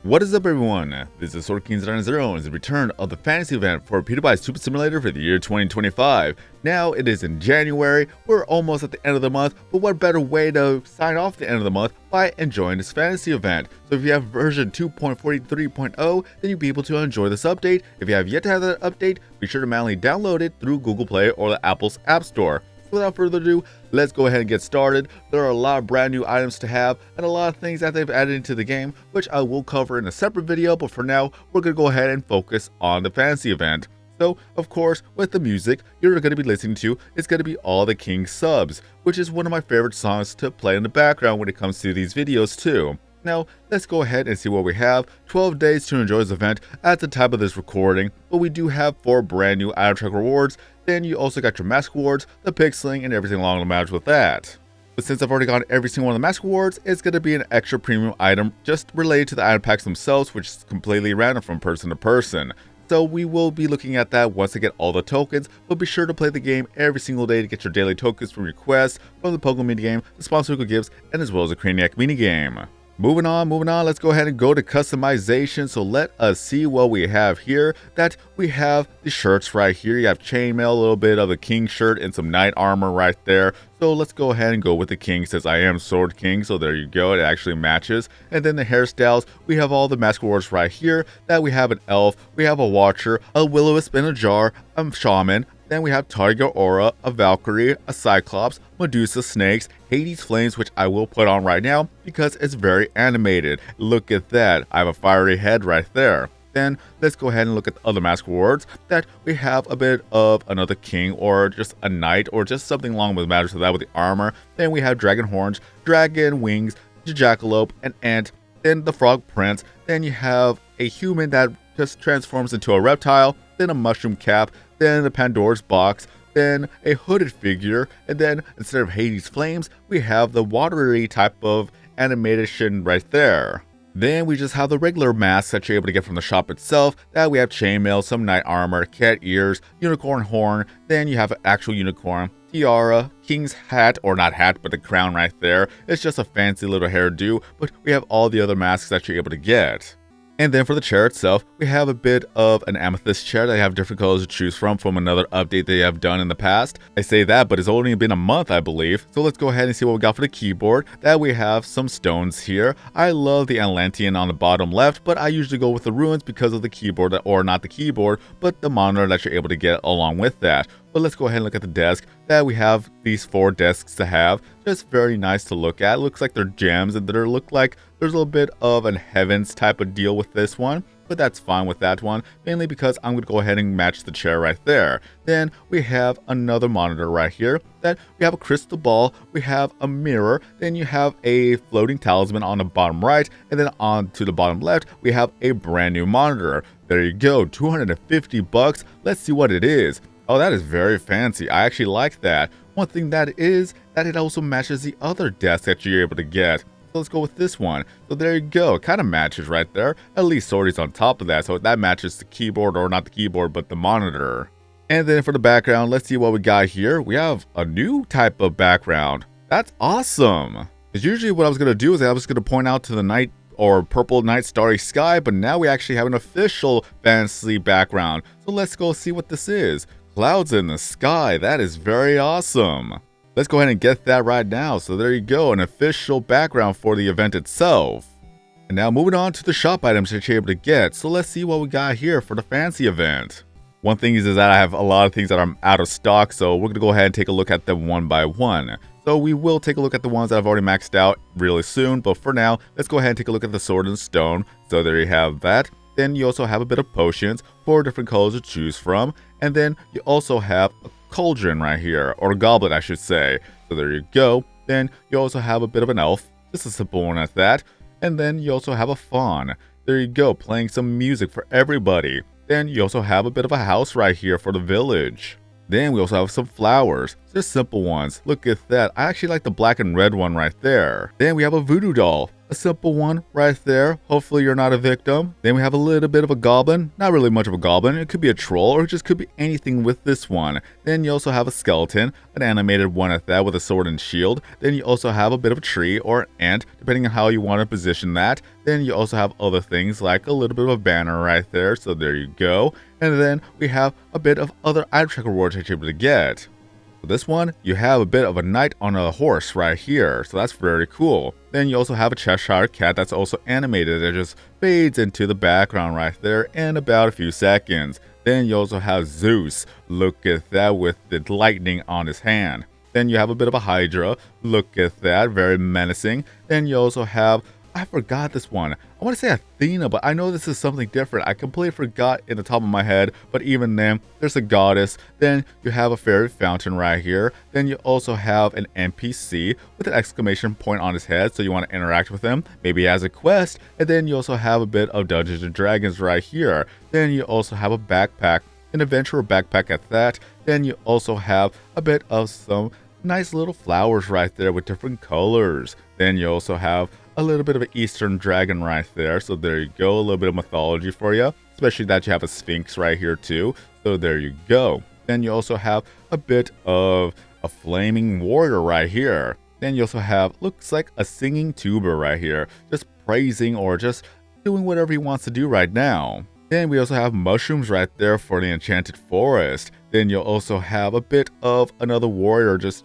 What is up, everyone? This is Sword Kings 0 and is the return of the fantasy event for Pewdiepie Super Simulator for the year 2025. Now it is in January, we're almost at the end of the month, but what better way to sign off the end of the month by enjoying this fantasy event. So if you have version 2.43.0, then you'll be able to enjoy this update. If you have yet to have that update, be sure to manually download it through Google Play or the Apple's App Store. Without further ado, let's go ahead and get started. There are a lot of brand new items to have and a lot of things that they've added into the game, which I will cover in a separate video, but for now, we're going to go ahead and focus on the fantasy event. So, of course, with the music you're going to be listening to, it's going to be All the King's Subs, which is one of my favorite songs to play in the background when it comes to these videos too. Now, let's go ahead and see what we have. 12 days to enjoy this event at the time of this recording, but we do have 4 brand new item track rewards. Then you also got your mask awards, the pixeling, and everything along the lines with that. But since I've already gotten every single one of the mask awards, it's going to be an extra premium item just related to the item packs themselves, which is completely random from person to person. So we will be looking at that once I get all the tokens, but be sure to play the game every single day to get your daily tokens from your quests, from the Pokemon minigame, the sponsor gifts, and as well as the Craniac minigame. Moving on, let's go ahead and go to customization. So let us see what we have here. That we have the shirts right here. You have chainmail, a little bit of the king shirt, and some knight armor right there. So let's go ahead and go with the king, since I am Sword King. So there you go, it actually matches. And then the hairstyles, we have all the mask awards right here. That we have an elf, we have a watcher, a will-o-wisp in a jar, a shaman. Then we have Tiger Aura, a Valkyrie, a Cyclops, Medusa Snakes, Hades Flames, which I will put on right now because it's very animated. Look at that, I have a fiery head right there. Then let's go ahead and look at the other mask awards. That we have a bit of another king or just a knight or just something along with matters of that with the armor. Then we have dragon horns, dragon wings, the jackalope, an ant, then the frog prince. Then you have a human that just transforms into a reptile, then a mushroom cap, then the Pandora's box, then a hooded figure, and then instead of Hades Flames, we have the watery type of animation right there. Then we just have the regular masks that you're able to get from the shop itself. That we have chainmail, some knight armor, cat ears, unicorn horn, then you have an actual unicorn, tiara, king's hat, or not hat, but the crown right there. It's just a fancy little hairdo, but we have all the other masks that you're able to get. And then for the chair itself, we have a bit of an amethyst chair that have different colors to choose from another update they have done in the past. I say that, but it's only been a month, I believe. So let's go ahead and see what we got for the keyboard. That we have some stones here. I love the Atlantean on the bottom left, but I usually go with the ruins because of the keyboard, or not the keyboard, but the monitor that you're able to get along with that. But let's go ahead and look at the desk. That we have these 4 desks to have. Just very nice to look at. Looks like they're gems, and they look like there's a little bit of an heavens type of deal with this one. But that's fine with that one, mainly because I'm going to go ahead and match the chair right there. Then we have another monitor right here. That we have a crystal ball, we have a mirror, then you have a floating talisman on the bottom right, and then on to the bottom left, we have a brand new monitor. There you go, 250 bucks. Let's see what it is. Oh, that is very fancy. I actually like that. One thing that is that it also matches the other desk that you're able to get. So let's go with this one. So there you go. It kind of matches right there. At least Swordy's on top of that. So that matches the keyboard, or not the keyboard, but the monitor. And then for the background, let's see what we got here. We have a new type of background. That's awesome. Because usually what I was going to do is I was going to point out to the night or purple night starry sky, but now we actually have an official fantasy background. So let's go see what this is. Clouds in the sky, that is very awesome. Let's go ahead and get that right now. So there you go, an official background for the event itself. And now moving on to the shop items that you're able to get. So let's see what we got here for the fancy event. One thing is that I have a lot of things that are out of stock, so we're going to go ahead and take a look at them one by one. So we will take a look at the ones that I've already maxed out really soon, but for now, let's go ahead and take a look at the sword and stone. So there you have that. Then you also have a bit of potions, 4 different colors to choose from. And then you also have a cauldron right here, or a goblet I should say. So there you go. Then you also have a bit of an elf, just a simple one at that. And then you also have a fawn. There you go, playing some music for everybody. Then you also have a bit of a house right here for the village. Then we also have some flowers. Just simple ones. Look at that. I actually like the black and red one right there. Then we have a voodoo doll. A simple one right there. Hopefully you're not a victim. Then we have a little bit of a goblin. Not really much of a goblin. It could be a troll or it just could be anything with this one. Then you also have a skeleton, an animated one at that with a sword and shield. Then you also have a bit of a tree or an ant, depending on how you want to position that. Then you also have other things like a little bit of a banner right there. So there you go. And then we have a bit of other item tracker rewards that you're able to get. For this one, you have a bit of a knight on a horse right here, so that's very cool. Then you also have a Cheshire cat that's also animated. It just fades into the background right there in about a few seconds. Then you also have Zeus. Look at that with the lightning on his hand. Then you have a bit of a Hydra. Look at that, very menacing. Then you also have, I forgot this one. I want to say Athena, but I know this is something different. I completely forgot in the top of my head, but even then, there's a goddess. Then you have a fairy fountain right here. Then you also have an NPC with an exclamation point on his head, so you want to interact with him. Maybe he has a quest. And then you also have a bit of Dungeons and Dragons right here. Then you also have a backpack, an adventurer backpack at that. Then you also have a bit of some nice little flowers right there with different colors. Then you also have a little bit of an Eastern dragon right there. So there you go, a little bit of mythology for you, especially that you have a sphinx right here too. So there you go. Then you also have a bit of a flaming warrior right here. Then you also have, looks like a singing tuba right here, just praising or just doing whatever he wants to do right now. Then we also have mushrooms right there for the enchanted forest. Then you'll also have a bit of another warrior just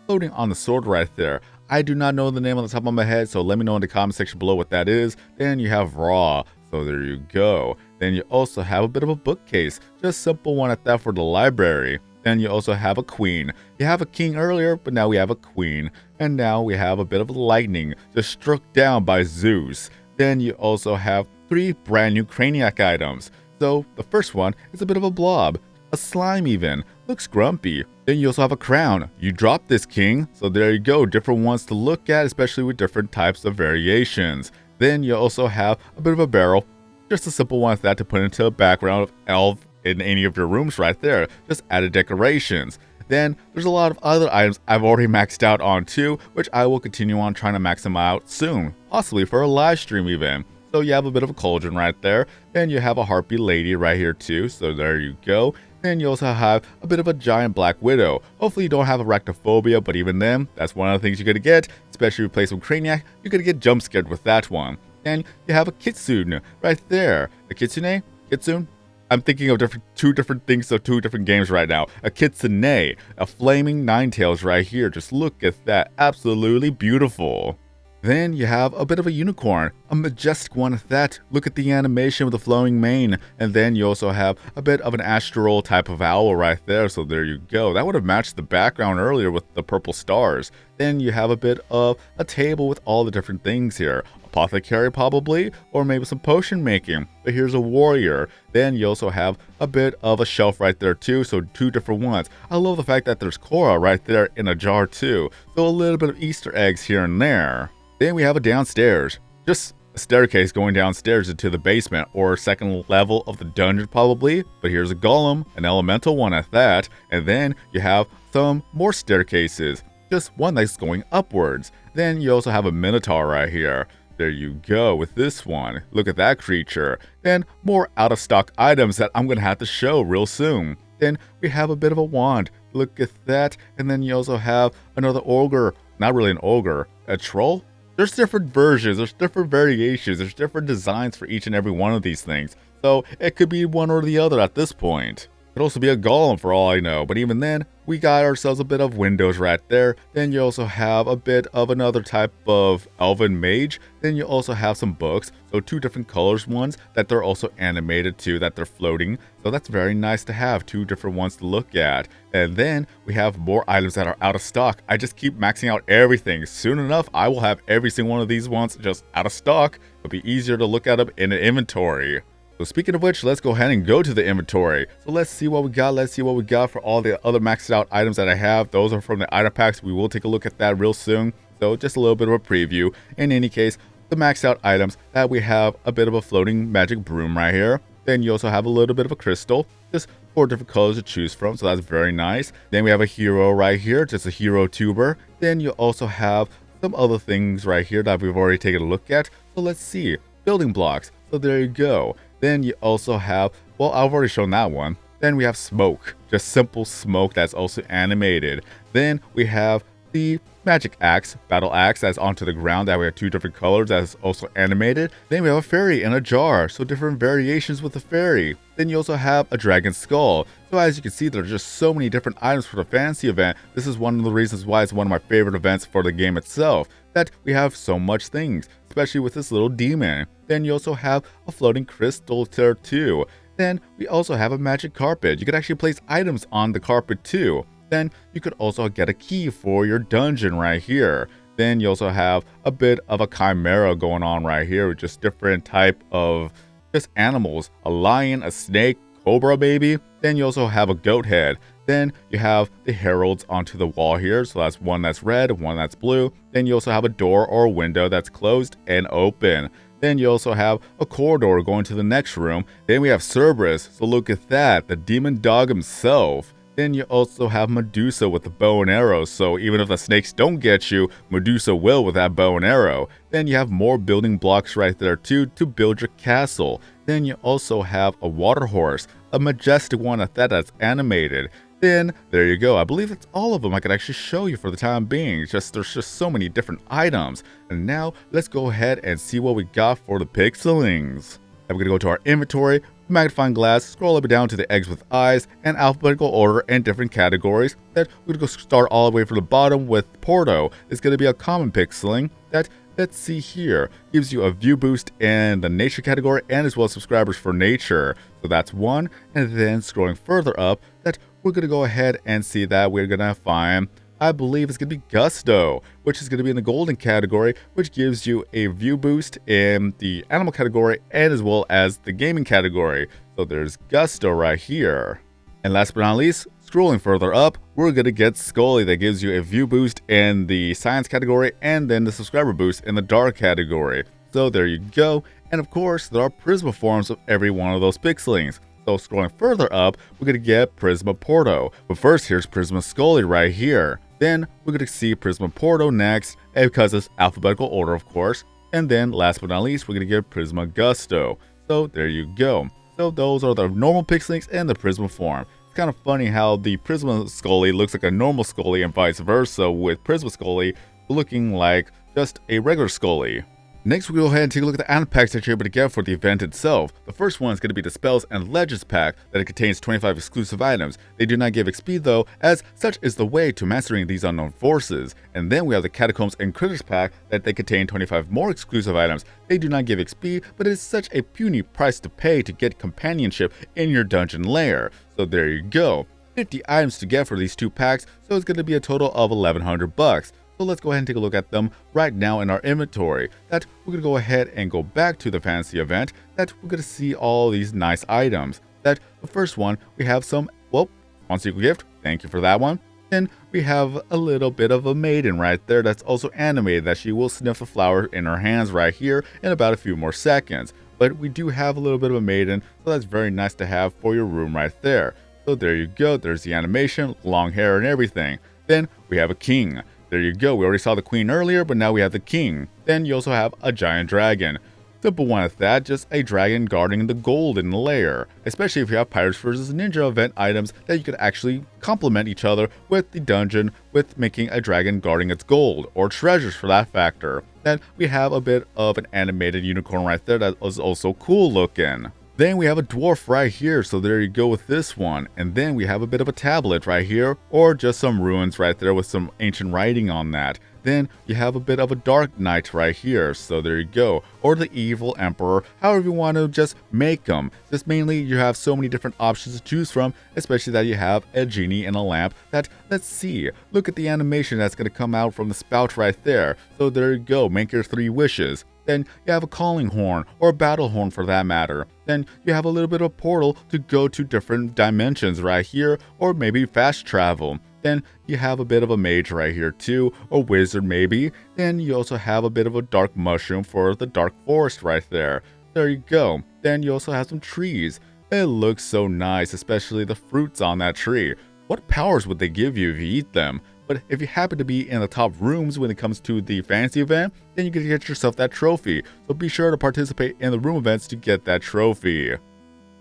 floating on the sword right there. I do not know the name on the top of my head, so let me know in the comment section below what that is. Then you have Raw, so there you go. Then you also have a bit of a bookcase, just simple one at that for the library. Then you also have a queen. You have a king earlier, but now we have a queen. And now we have a bit of lightning, just struck down by Zeus. Then you also have 3 brand new Craniac items. So the first one is a bit of a blob, a slime even, looks grumpy. Then you also have a crown. You drop this king, so there you go, different ones to look at, especially with different types of variations. Then you also have a bit of a barrel, just a simple one like that to put into the background of elf in any of your rooms right there, just added decorations. Then there's a lot of other items I've already maxed out on too, which I will continue on trying to max them out soon, possibly for a live stream even. So you have a bit of a cauldron right there. Then you have a harpy lady right here too, so there you go. Then you also have a bit of a giant black widow. Hopefully you don't have arachnophobia, but even then, that's one of the things you're gonna get, especially if you play some Craniac, you're gonna get jump scared with that one. Then you have a kitsune right there. A kitsune? Kitsune? I'm thinking of two different things, so 2 different games right now. A kitsune, a flaming ninetales right here. Just look at that, absolutely beautiful. Then you have a bit of a unicorn, a majestic one at that. Look at the animation with the flowing mane. And then you also have a bit of an astral type of owl right there, so there you go. That would have matched the background earlier with the purple stars. Then you have a bit of a table with all the different things here. Apothecary probably, or maybe some potion making. But here's a warrior. Then you also have a bit of a shelf right there too, so 2 different ones. I love the fact that there's Korra right there in a jar too. So a little bit of Easter eggs here and there. Then we have a downstairs, just a staircase going downstairs into the basement or 2nd level of the dungeon probably. But here's a golem, an elemental one at that. And then you have some more staircases, just one that's going upwards. Then you also have a minotaur right here. There you go with this one. Look at that creature. Then more out of stock items that I'm going to have to show real soon. Then we have a bit of a wand. Look at that. And then you also have another ogre. Not really an ogre, a troll. There's different versions, there's different variations, there's different designs for each and every one of these things. So it could be one or the other at this point. It could also be a golem for all I know, but even then, we got ourselves a bit of windows right there. Then you also have a bit of another type of elven mage. Then you also have some books, so 2 different colors ones that they're also animated too, that they're floating. So that's very nice to have 2 different ones to look at. And then we have more items that are out of stock. I just keep maxing out everything. Soon enough, I will have every single one of these ones just out of stock. It'll be easier to look at them in an inventory. So speaking of which, let's go ahead and go to the inventory. So let's see what we got. Let's see what we got for all the other maxed out items that I have. Those are from the item packs. We will take a look at that real soon. So just a little bit of a preview. In any case, the maxed out items that we have a bit of a floating magic broom right here. Then you also have a little bit of a crystal, just 4 different colors to choose from, so that's very nice. Then we have a hero right here, just a hero tuber. Then you also have some other things right here that we've already taken a look at. So let's see, building blocks. So there you go. Then you also have, well, I've already shown that one. Then we have smoke, just simple smoke that's also animated. Then we have the magic axe, battle axe, that's onto the ground that we have 2 different colors that's also animated. Then we have a fairy in a jar, so different variations with the fairy. Then you also have a dragon skull. So as you can see, there are just so many different items for the fantasy event. This is one of the reasons why it's one of my favorite events for the game itself, that we have so much things, especially with this little demon. Then you also have a floating crystal there too. Then we also have a magic carpet. You could actually place items on the carpet too. Then you could also get a key for your dungeon right here. Then you also have a bit of a chimera going on right here with just different type of just animals. A lion, a snake, cobra maybe. Then you also have a goat head. Then you have the heralds onto the wall here. So that's one that's red, one that's blue. Then you also have a door or a window that's closed and open. Then you also have a corridor going to the next room. Then we have Cerberus. So look at that, the demon dog himself. Then you also have Medusa with the bow and arrow, so even if the snakes don't get you, Medusa will with that bow and arrow. Then you have more building blocks right there too to build your castle. Then you also have a water horse, a majestic one at that that's animated. Then there you go. I believe that's all of them I could actually show you for the time being. There's just so many different items. And now let's go ahead and see what we got for the pixelings. I'm gonna go to our inventory, magnifying glass, scroll up and down to the eggs with eyes, and alphabetical order and different categories. That we're gonna go start all the way from the bottom with Porto. It's gonna be a common pixeling that, let's see here, gives you a view boost in the nature category and as well as subscribers for nature. So that's one. And then scrolling further up, that we're gonna go ahead and see that we're gonna find, I believe it's going to be Gusto, which is going to be in the golden category, which gives you a view boost in the animal category and as well as the gaming category. So there's Gusto right here. And last but not least, scrolling further up, we're going to get Scully that gives you a view boost in the science category and then the subscriber boost in the dark category. So there you go. And of course, there are Prisma forms of every one of those pixelings. So scrolling further up, we're going to get Prisma Porto. But first, here's Prisma Scully right here. Then we're going to see Prisma Porto next, because it's alphabetical order, of course. And then last but not least, we're going to get Prisma Gusto. So there you go. So those are the normal pixelings and the Prisma form. It's kind of funny how the Prisma Scully looks like a normal Scully and vice versa, with Prisma Scully looking like just a regular Scully. Next, we'll go ahead and take a look at the item packs that you're able to get for the event itself. The first one is going to be the Spells and Legends pack, that it contains 25 exclusive items. They do not give XP though, as such is the way to mastering these unknown forces. And then we have the Catacombs and Critics pack, that they contain 25 more exclusive items. They do not give XP, but it is such a puny price to pay to get companionship in your dungeon lair. So there you go. 50 items to get for these 2 packs, so it's going to be a total of 1,100 bucks. So let's go ahead and take a look at them right now in our inventory. That we're going to go ahead and go back to the fantasy event. That we're going to see all these nice items. That the first one, we have some, well, one secret gift. Thank you for that one. Then we have a little bit of a maiden right there that's also animated, that she will sniff the flower in her hands right here in about a few more seconds. But we do have a little bit of a maiden, so that's very nice to have for your room right there. So there you go. There's the animation, long hair and everything. Then we have a king. There you go. We already saw the queen earlier, but now we have the king. Then you also have a giant dragon. Simple one at that, just a dragon guarding the golden lair. Especially if you have Pirates vs. Ninja event items that you could actually complement each other with the dungeon, with making a dragon guarding its gold, or treasures for that factor. Then we have a bit of an animated unicorn right there that is also cool looking. Then we have a dwarf right here, so there you go with this one. And then we have a bit of a tablet right here, or just some ruins right there with some ancient writing on that. Then you have a bit of a dark knight right here, so there you go. Or the evil emperor, however you want to just make them. Just mainly you have so many different options to choose from, especially that you have a genie and a lamp that, let's see, look at the animation that's going to come out from the spout right there. So there you go, make your 3 wishes. Then you have a calling horn, or a battle horn for that matter. Then you have a little bit of a portal to go to different dimensions right here, or maybe fast travel. Then you have a bit of a mage right here too, or wizard maybe. Then you also have a bit of a dark mushroom for the dark forest right there. There you go. Then you also have some trees. It looks so nice, especially the fruits on that tree. What powers would they give you if you eat them? But if you happen to be in the top rooms when it comes to the fantasy event, then you can get yourself that trophy. So be sure to participate in the room events to get that trophy.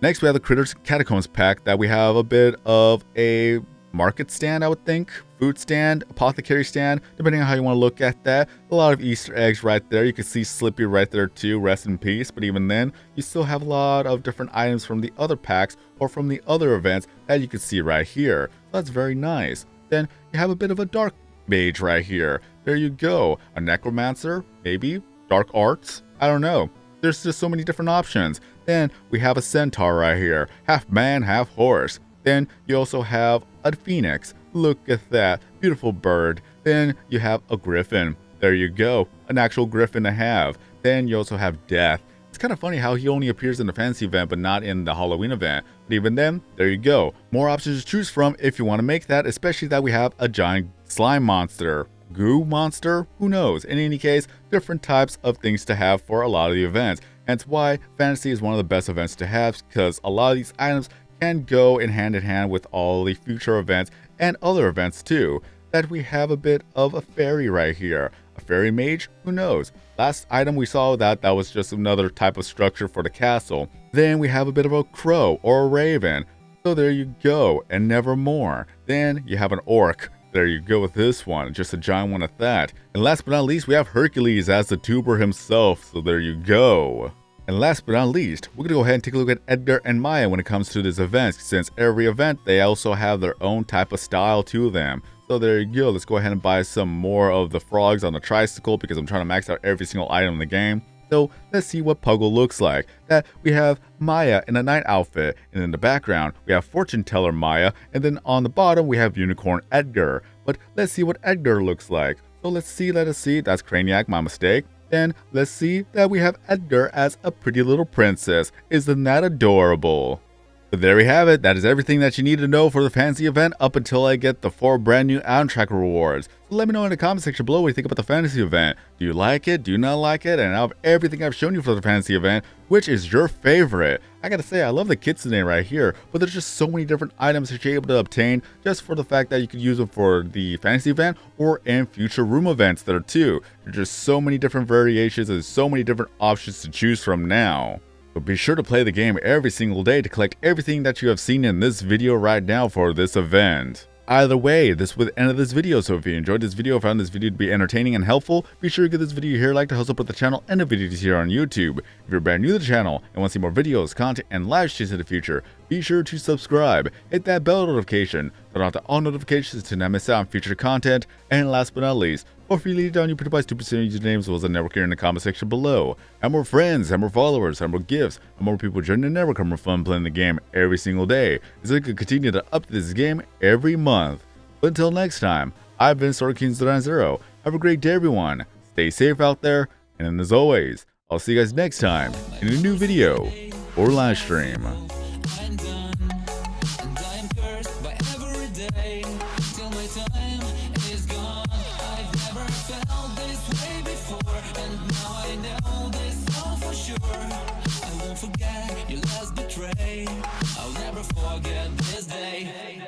Next, we have the Critters Catacombs pack that we have a bit of a market stand, I would think, food stand, apothecary stand, depending on how you want to look at that. A lot of Easter eggs right there. You can see Slippy right there too, rest in peace. But even then, you still have a lot of different items from the other packs or from the other events that you can see right here. So that's very nice. Then you have a bit of a dark mage right here. There you go. A necromancer, maybe, dark arts, I don't know. There's just so many different options. Then we have a centaur right here, half man, half horse. Then you also have a phoenix. Look at that, beautiful bird. Then you have a griffin. There you go, an actual griffin to have. Then you also have death. It's kind of funny how he only appears in the fantasy event but not in the Halloween event. But even then, there you go. More options to choose from if you want to make that, especially that we have a giant slime monster. Goo monster? Who knows? In any case, different types of things to have for a lot of the events. Hence why fantasy is one of the best events to have, because a lot of these items can go in hand with all the future events and other events too. That we have a bit of a fairy right here. A fairy mage? Who knows? Last item we saw that was just another type of structure for the castle. Then we have a bit of a crow or a raven. So there you go, and never more. Then you have an orc. There you go with this one, just a giant one at that. And last but not least, we have Hercules as the tuber himself, so there you go. And last but not least, we're going to go ahead and take a look at Edgar and Maya when it comes to this event, since every event, they also have their own type of style to them. So there you go, let's go ahead and buy some more of the frogs on the tricycle because I'm trying to max out every single item in the game. So let's see what Puggle looks like. That we have Maya in a knight outfit, and in the background we have fortune teller Maya, and then on the bottom we have unicorn Edgar. But let's see what Edgar looks like. So let us see, that's Craniac, my mistake. Then let's see that we have Edgar as a pretty little princess. Isn't that adorable? But there we have it. That is everything that you need to know for the fantasy event up until I get the 4 brand new item tracker rewards. So let me know in the comment section below what you think about the fantasy event. Do you like it? Do you not like it? And out of everything I've shown you for the fantasy event, which is your favorite? I gotta say, I love the kitsune right here, but there's just so many different items that you're able to obtain just for the fact that you could use them for the fantasy event or in future room events there too. There's just so many different variations and so many different options to choose from now. So be sure to play the game every single day to collect everything that you have seen in this video right now for this event. Either way, this was the end of this video, so if you enjoyed this video or found this video to be entertaining and helpful, be sure to give this video here a like to help support the channel and the videos here on YouTube. If you're brand new to the channel and want to see more videos, content, and live streams in the future, be sure to subscribe, hit that bell notification, turn on all notifications to not miss out on future content, and last but not least, feel free to leave down your Pewdiepie 2% usernames as well as the network here in the comment section below. Have more friends, have more followers, have more gifts, have more people joining the network, have more fun playing the game every single day, so we can continue to update this game every month. But until next time, I've been SwordKings090. Have a great day everyone, stay safe out there, and as always, I'll see you guys next time in a new video or live stream. I won't forget your last betray. I'll never forget this day.